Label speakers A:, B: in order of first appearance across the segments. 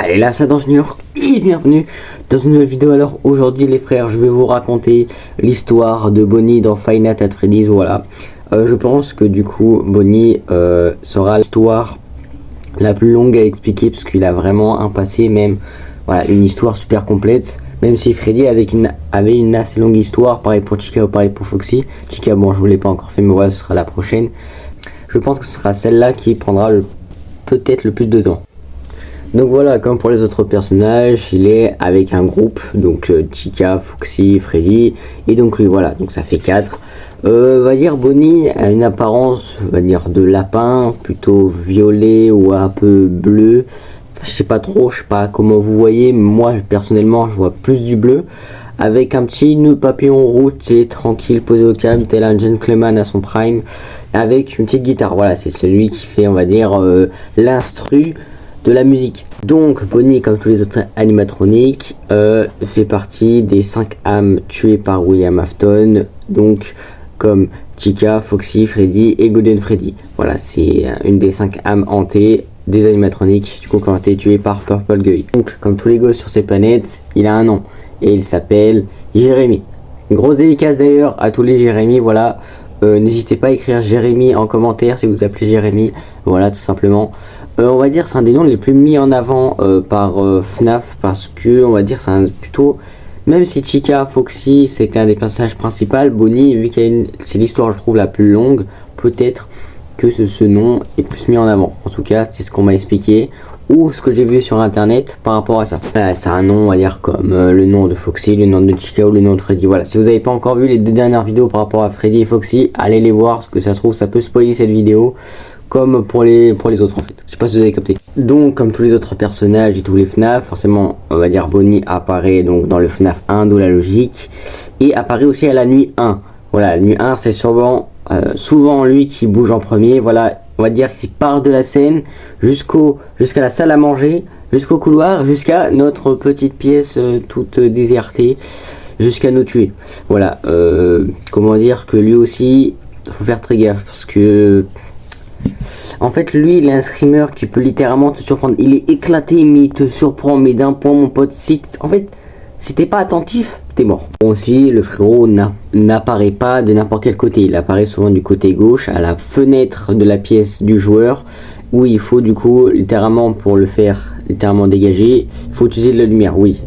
A: Allez là ça danse New York et bienvenue dans une nouvelle vidéo. Alors aujourd'hui les frères, je vais vous raconter l'histoire de Bonnie dans Five Nights at Freddy's. Voilà, je pense que du coup Bonnie sera l'histoire la plus longue à expliquer parce qu'il a vraiment un passé, même voilà, une histoire super complète. Même si Freddy avait une assez longue histoire, pareil pour Chica ou pareil pour Foxy. Chica, bon je vous l'ai pas encore fait mais voilà, ce sera la prochaine. Je pense que ce sera celle-là qui prendra peut-être le plus de temps. Donc voilà, comme pour les autres personnages, il est avec un groupe, donc Chica, Foxy, Freddy, et donc lui, voilà, donc ça fait 4. On va dire Bonnie a une apparence, on va dire de lapin, plutôt violet ou un peu bleu. Je sais pas trop, je sais pas comment vous voyez, mais moi personnellement je vois plus du bleu. Avec un petit nœud papillon rouge, c'est tranquille, posé au calme, tel un gentleman à son prime, avec une petite guitare. Voilà, c'est celui qui fait, on va dire, l'instru de la musique. Donc Bonnie, comme tous les autres animatroniques, fait partie des 5 âmes tuées par William Afton, donc comme Chica, Foxy, Freddy et Golden Freddy. Voilà, c'est une des 5 âmes hantées des animatroniques, du coup, qui ont été tuées par Purple Guy. Donc comme tous les gosses sur ces planètes, il a un nom et il s'appelle Jérémy. Une grosse dédicace d'ailleurs à tous les Jérémy. Voilà, n'hésitez pas à écrire Jérémy en commentaire si vous appelez Jérémy. Voilà, tout simplement. On va dire c'est un des noms les plus mis en avant par FNAF, parce que on va dire c'est plutôt, même si Chica, Foxy c'était un des personnages principaux, Bonnie, vu que c'est l'histoire je trouve la plus longue, peut-être que ce nom est plus mis en avant. En tout cas c'est ce qu'on m'a expliqué ou ce que j'ai vu sur internet par rapport à ça. C'est un nom, on va dire, comme le nom de Foxy, le nom de Chica ou le nom de Freddy. Voilà, si vous n'avez pas encore vu les 2 dernières vidéos par rapport à Freddy et Foxy, allez les voir, parce que ça se trouve ça peut spoiler cette vidéo, comme pour les autres en fait. Je sais pas si vous avez capté. Donc comme tous les autres personnages et tous les FNAF, forcément on va dire Bonnie apparaît donc dans le FNAF 1, d'où la logique, et apparaît aussi à la nuit 1. Voilà, la nuit 1 c'est souvent lui qui bouge en premier. Voilà, on va dire qu'il part de la scène jusqu'à la salle à manger, jusqu'au couloir, jusqu'à notre petite pièce toute désertée, jusqu'à nous tuer. Voilà, comment dire que lui aussi, faut faire très gaffe, parce que en fait lui il est un screamer qui peut littéralement te surprendre. Il est éclaté mais il te surprend, mais d'un point mon pote, en fait si t'es pas attentif t'es mort. Bon, aussi le frérot n'apparaît pas de n'importe quel côté, il apparaît souvent du côté gauche, à la fenêtre de la pièce du joueur, où il faut du coup littéralement, pour le faire littéralement dégager, il faut utiliser de la lumière. Oui,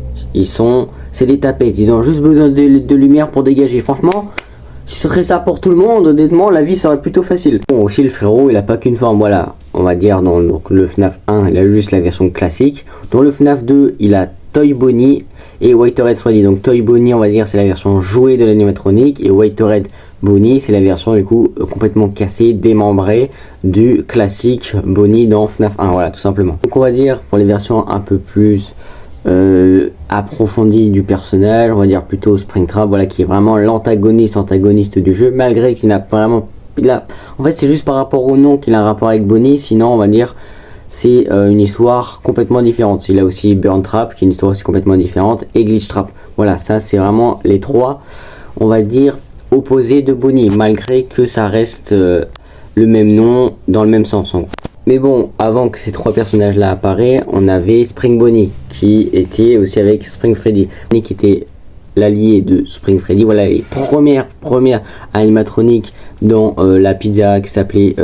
A: c'est des tapettes, ils ont juste besoin de lumière pour dégager. Franchement, si ce serait ça pour tout le monde, honnêtement, la vie serait plutôt facile. Bon, aussi le frérot, il a pas qu'une forme, voilà. On va dire dans le FNAF 1, il a juste la version classique. Dans le FNAF 2, il a Toy Bonnie et Whitehead Freddy. Donc Toy Bonnie, on va dire, c'est la version jouée de l'animatronique, et Whitehead Bonnie, c'est la version du coup complètement cassée, démembrée du classique Bonnie dans FNAF 1. Voilà, tout simplement. Donc on va dire pour les versions un peu plus approfondie du personnage, on va dire plutôt Springtrap, voilà, qui est vraiment antagoniste du jeu, malgré qu'il n'a vraiment, en fait c'est juste par rapport au nom qu'il a un rapport avec Bonnie. Sinon on va dire c'est une histoire complètement différente. Il a aussi Burn Trap, qui est une histoire aussi complètement différente, et Glitch Trap. Voilà, ça c'est vraiment les 3, on va dire, opposés de Bonnie, malgré que ça reste le même nom dans le même sens en gros. Mais bon, avant que ces 3 personnages là apparaissent, on avait Spring Bonnie, qui était aussi avec Spring Freddy, qui était l'allié de Spring Freddy. Voilà les premières animatroniques dans la pizza qui s'appelait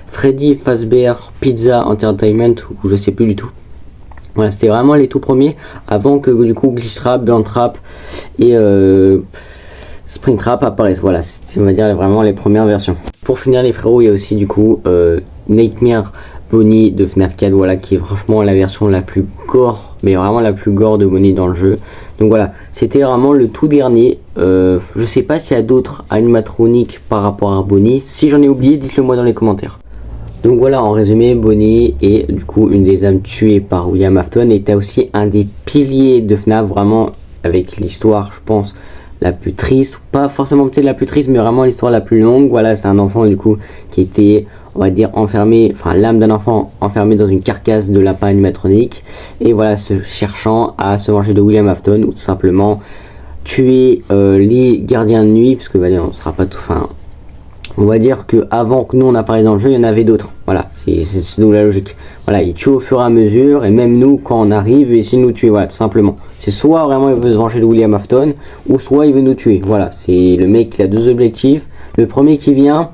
A: Freddy Fazbear Pizza Entertainment, ou je sais plus du tout. Voilà, c'était vraiment les tout premiers, avant que du coup Glitch Trap, Burn Trap et Spring Trap apparaissent. Voilà, c'était, on va dire, vraiment les premières versions. Pour finir les frérots, il y a aussi du coup Nightmare Bonnie de FNAF 4, voilà, qui est franchement la version la plus gore, mais vraiment la plus gore de Bonnie dans le jeu. Donc voilà, c'était vraiment le tout dernier. Je sais pas s'il y a d'autres animatroniques par rapport à Bonnie. Si j'en ai oublié, dites-le moi dans les commentaires. Donc voilà, en résumé, Bonnie est du coup une des âmes tuées par William Afton, et était aussi un des piliers de FNAF, vraiment, avec l'histoire, je pense, la plus triste, pas forcément peut-être la plus triste, mais vraiment l'histoire la plus longue. Voilà, c'est un enfant du coup qui était, on va dire, enfermé, enfin l'âme d'un enfant enfermé dans une carcasse de lapin animatronique, et voilà, cherchant à se venger de William Afton, ou tout simplement tuer les gardiens de nuit, parce que on sera pas tout, enfin on va dire que avant que nous on apparaisse dans le jeu, il y en avait d'autres. Voilà, c'est d'où la logique. Voilà, il tue au fur et à mesure, et même nous, quand on arrive, il essaie de nous tuer, voilà, tout simplement. C'est soit vraiment il veut se venger de William Afton, ou soit il veut nous tuer. Voilà, c'est le mec qui a deux objectifs. Le premier qui vient,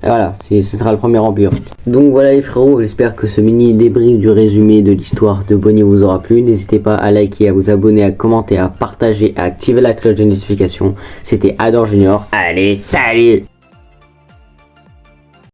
A: voilà, ce sera le premier rempli en fait. Donc voilà les frérots, j'espère que ce mini débrief du résumé de l'histoire de Bonnie vous aura plu. N'hésitez pas à liker, à vous abonner, à commenter, à partager, à activer la cloche de notification. C'était Adore Junior. Allez, salut!